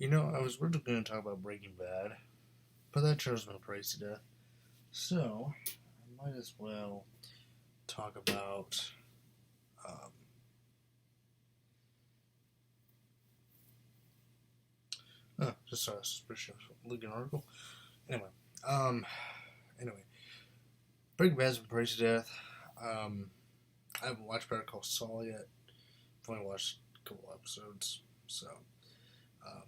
I was originally going to talk about Breaking Bad, but that show's been praised to death. So, I might as well talk about um, just a suspicious leaking article. Anyway, um, anyway, Breaking Bad's been praised to death. I haven't watched Better Call Saul yet. I've only watched a couple episodes, so um,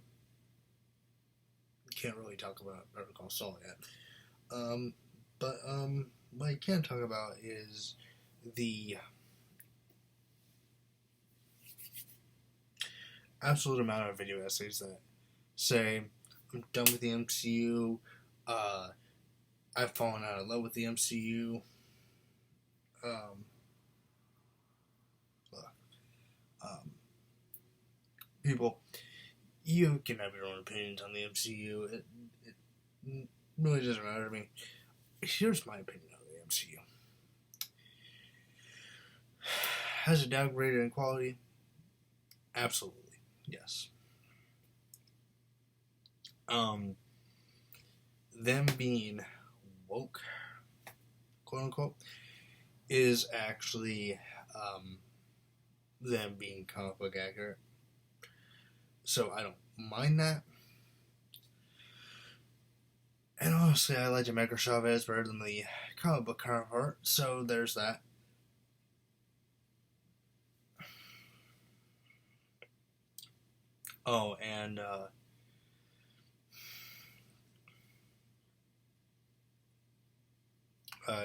can't really talk about Better Call Saul yet. But what I can talk about is the absolute amount of video essays that say I'm done with the MCU. Uh, I've fallen out of love with the MCU. Um, um, People, you can have your own opinions on the MCU. It really doesn't matter to me. Here's my opinion on the MCU. Has it downgraded in quality? Absolutely, yes. Them being woke, quote unquote, is actually them being comic book accurate. So I don't mind that. And honestly, I like Medgar Chavez better than the comic book counterpart, so there's that. Oh, and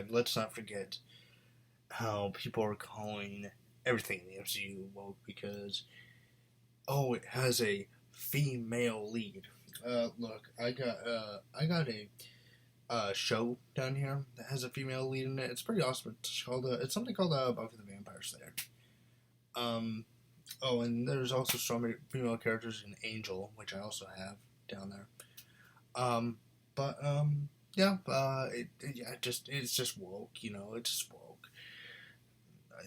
let's not forget how people are calling everything in the MCU woke because, it has a female lead. Look, I got a show down here that has a female lead in it. It's pretty awesome. It's something called Buffy the Vampire Slayer. And there's also some female characters in Angel, which I also have down there. It's just woke, it's just woke.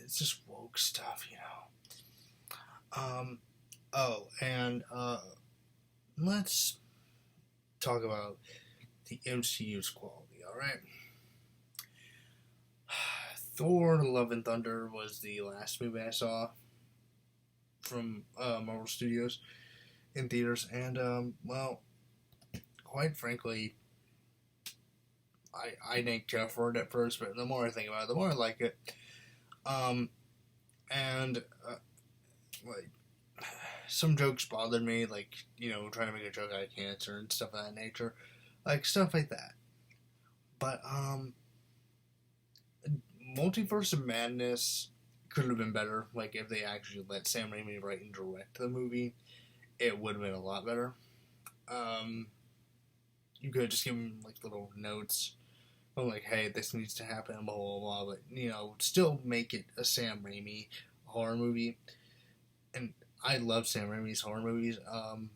It's just woke stuff, let's talk about the MCU's quality, alright? Thor Love and Thunder was the last movie I saw from Marvel Studios in theaters, and, quite frankly, I didn't care for it at first, but the more I think about it, the more I like it. Like, some jokes bothered me, like, trying to make a joke out of cancer and stuff of that nature. Like, stuff like that. But, Multiverse of Madness could have been better. Like, if they actually let Sam Raimi write and direct the movie, it would have been a lot better. You could just give him, like, little notes. Like, hey, this needs to happen, blah, blah, blah. But, still make it a Sam Raimi horror movie. And I love Sam Raimi's horror movies.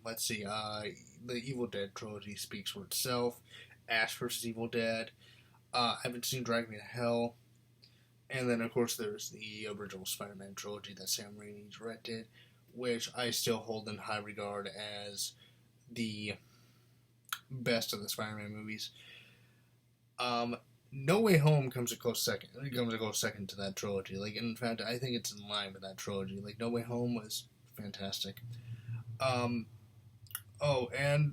Let's see. The Evil Dead trilogy speaks for itself. Ash vs. Evil Dead. I haven't seen Drag Me to Hell. And then, of course, there's the original Spider-Man trilogy that Sam Raimi directed, which I still hold in high regard as the best of the Spider-Man movies. No Way Home comes a close second. It comes a close second to that trilogy. Like, in fact, I think it's in line with that trilogy. Like, No Way Home was fantastic. And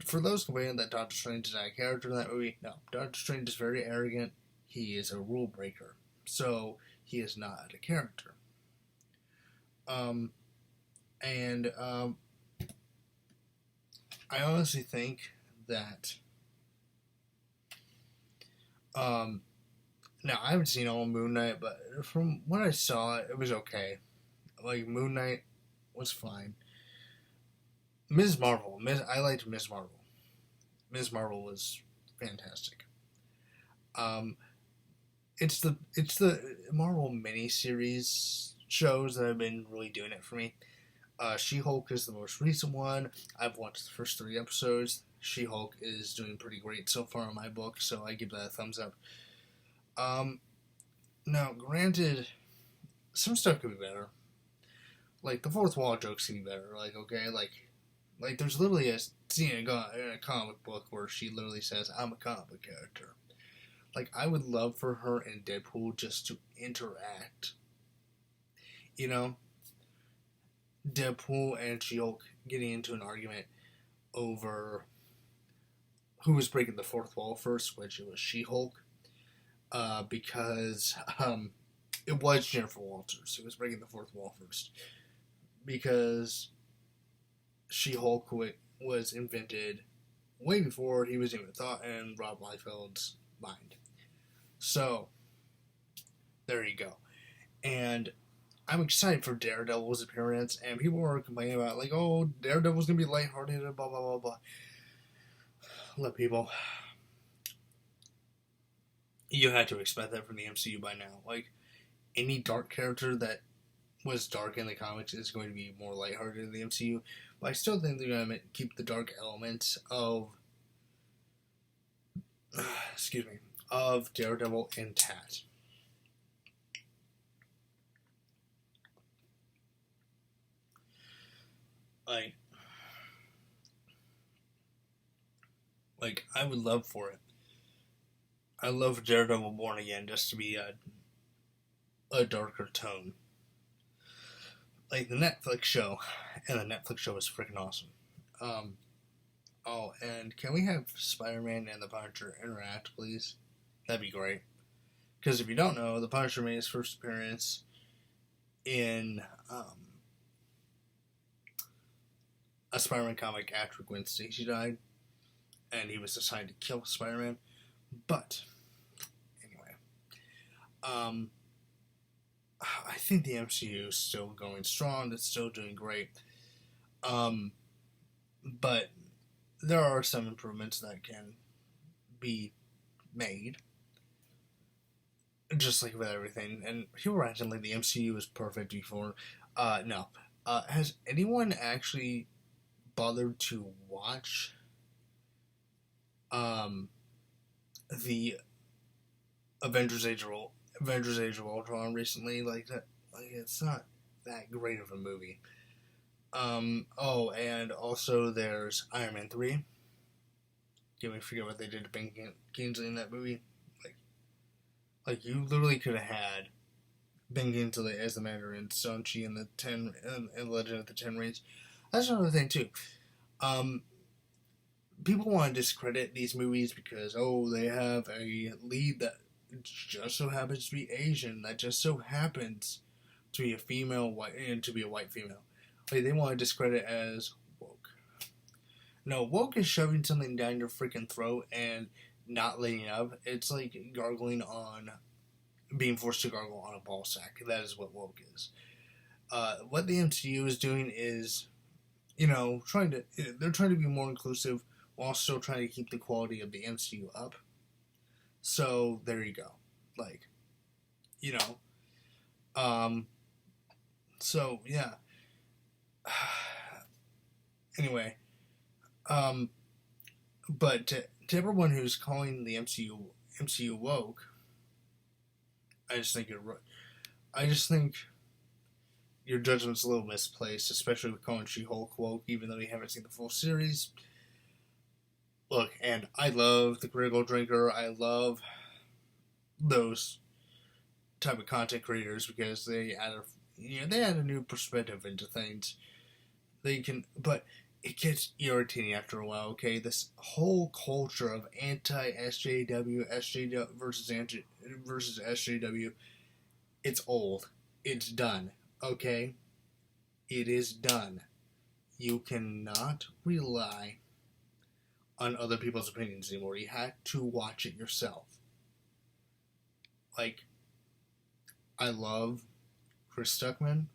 for those complaining that Doctor Strange is not a character in that movie, no. Doctor Strange is very arrogant. He is a rule breaker. So, he is not a character. I honestly think that now I haven't seen all Moon Knight, but from what I saw, it was okay. Like, Moon Knight was fine. Ms. Marvel, I liked Ms. Marvel. Ms. Marvel was fantastic. It's the Marvel miniseries shows that have been really doing it for me. She-Hulk is the most recent one. I've watched the first 3 episodes. She-Hulk is doing pretty great so far in my book, so I give that a thumbs up. Now, granted, some stuff could be better. Like, the fourth wall jokes can be better. Like, okay, like, Like, there's literally a scene in a comic book where she literally says, "I'm a comic book character." Like, I would love for her and Deadpool just to interact. You know, Deadpool and She-Hulk getting into an argument over who was breaking the fourth wall first, which it was She-Hulk, because it was Jennifer Walters who was breaking the fourth wall first, because She-Hulk was invented way before he was even thought in Rob Liefeld's mind. So, there you go. And I'm excited for Daredevil's appearance, and people were complaining about, like, oh, Daredevil's gonna be lighthearted and blah, blah, blah, blah. Look, people, you had to expect that from the MCU by now. Like, any dark character that was dark in the comics is going to be more lighthearted in the MCU, but I still think they're going to keep the dark elements of, of Daredevil intact. Like, I would love for it. I love Daredevil Born Again just to be a darker tone. Like the Netflix show, and the Netflix show is freaking awesome. Oh, and can we have Spider-Man and the Punisher interact, please? That'd be great. Because if you don't know, the Punisher made his first appearance in a Spider-Man comic after Gwen Stacy died, and he was assigned to kill Spider-Man. But anyway, I think the MCU is still going strong. It's still doing great. But there are some improvements that can be made. Just like with everything. And people were acting like the MCU was perfect before. No. Has anyone actually bothered to watch the Avengers Age of Ultron recently? Like that, like it's not that great of a movie. Oh, and also there's Iron Man 3. Did we forget what they did to Ben Kingsley in that movie? Like you literally could have had Ben Kingsley as the Mandarin, Shang-Chi in the Legend of the Ten Rings. That's another thing too. People want to discredit these movies because they have a lead that just so happens to be Asian, that just so happens to be a female white and to be a white female. Like they want to discredit as woke. No, woke is shoving something down your freaking throat and not letting up. It's like being forced to gargle on a ball sack. That is what woke is. What the MCU is doing is, they're trying to be more inclusive while still trying to keep the quality of the MCU up. So there you go. Like, so yeah. Anyway, but to everyone who's calling the MCU woke, I just think your judgment's a little misplaced, especially with calling She-Hulk woke, even though you haven't seen the full series. Look, and I love The Critical Drinker. I love those type of content creators because they add a new perspective into things. But it gets irritating after a while. Okay, this whole culture of anti-SJW, SJW versus SJW, it's old. It's done. Okay, it is done. You cannot rely on other people's opinions anymore. You have to watch it yourself. Like, I love Chris Stuckman,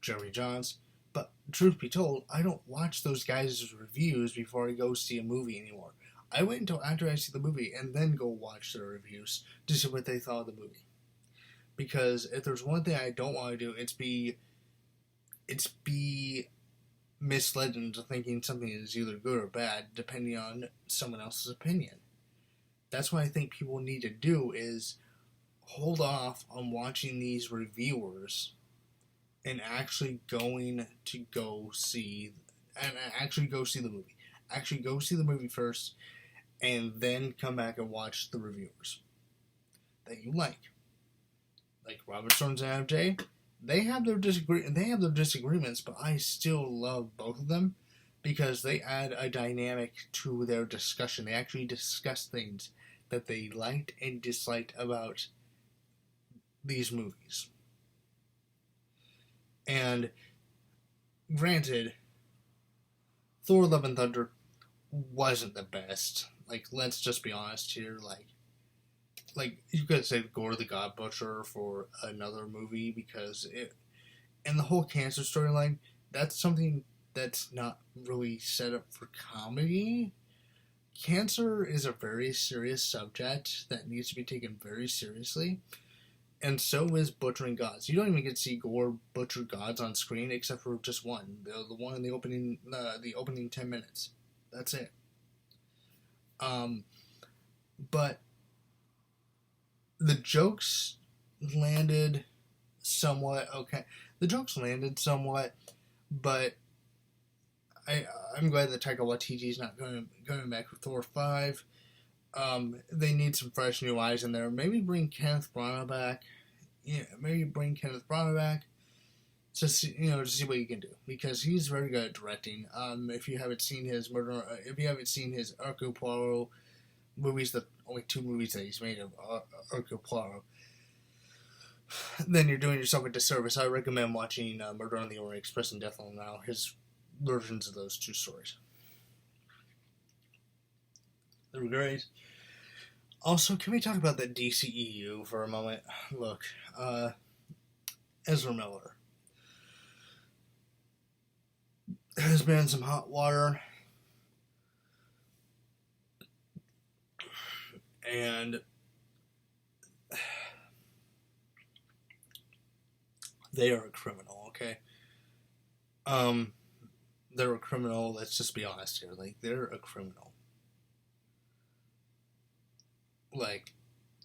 Jeremy Johns, but truth be told, I don't watch those guys' reviews before I go see a movie anymore. I wait until after I see the movie and then go watch their reviews to see what they thought of the movie. Because if there's one thing I don't want to do, it's be misled into thinking something is either good or bad depending on someone else's opinion. That's what I think people need to do is hold off on watching these reviewers and actually going to go see and actually go see the movie. Actually go see the movie first, and then come back and watch the reviewers that you like. Like Robert Storms and MJ, they have their disagreements, but I still love both of them because they add a dynamic to their discussion. They actually discuss things that they liked and disliked about these movies. And granted, Thor: Love and Thunder wasn't the best. Like, let's just be honest here. Like you could say Gore the God Butcher for another movie because it, and the whole cancer storyline, that's something that's not really set up for comedy. Cancer is a very serious subject that needs to be taken very seriously, and so is butchering gods. You don't even get to see Gore butcher gods on screen except for just one, the one in the opening 10 minutes. That's it. But the jokes landed somewhat okay. But I'm glad that Taika Waititi's not going back with Thor 5. They need some fresh new eyes in there. Maybe bring Kenneth Branagh back. Yeah, maybe bring Kenneth Branagh back to see, to see what he can do because he's very good at directing. If you haven't seen his Hercule Poirot movies, the only 2 movies that he's made of Hercule Poirot, then you're doing yourself a disservice. I recommend watching Murder on the Orient Express and Death on the Nile, his versions of those 2 stories. They were great. Also, can we talk about the DCEU for a moment? Look, Ezra Miller has been in some hot water, and they are a criminal, okay? They're a criminal, let's just be honest here. Like, they're a criminal. Like,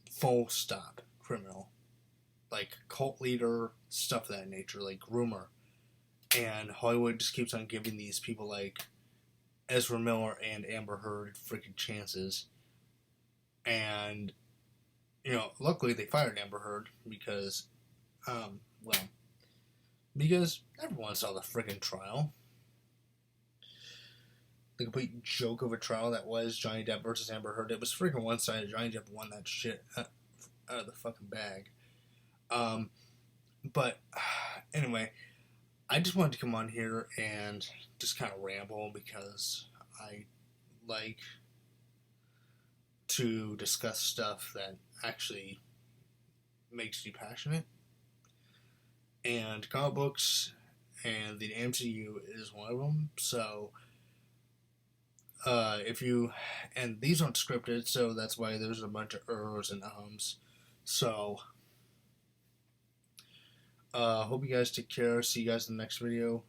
full stop criminal. Like, cult leader, stuff of that nature, like groomer. And Hollywood just keeps on giving these people like Ezra Miller and Amber Heard freaking chances. And, luckily they fired Amber Heard because, because everyone saw the freaking trial. The complete joke of a trial that was Johnny Depp versus Amber Heard. It was freaking one-sided. Johnny Depp won that shit out of the fucking bag. But anyway, I just wanted to come on here and just kind of ramble because I like to discuss stuff that actually makes you passionate. And comic books and the MCU is one of them. So, and these aren't scripted, so that's why there's a bunch of ers and ums. So, hope you guys take care. See you guys in the next video.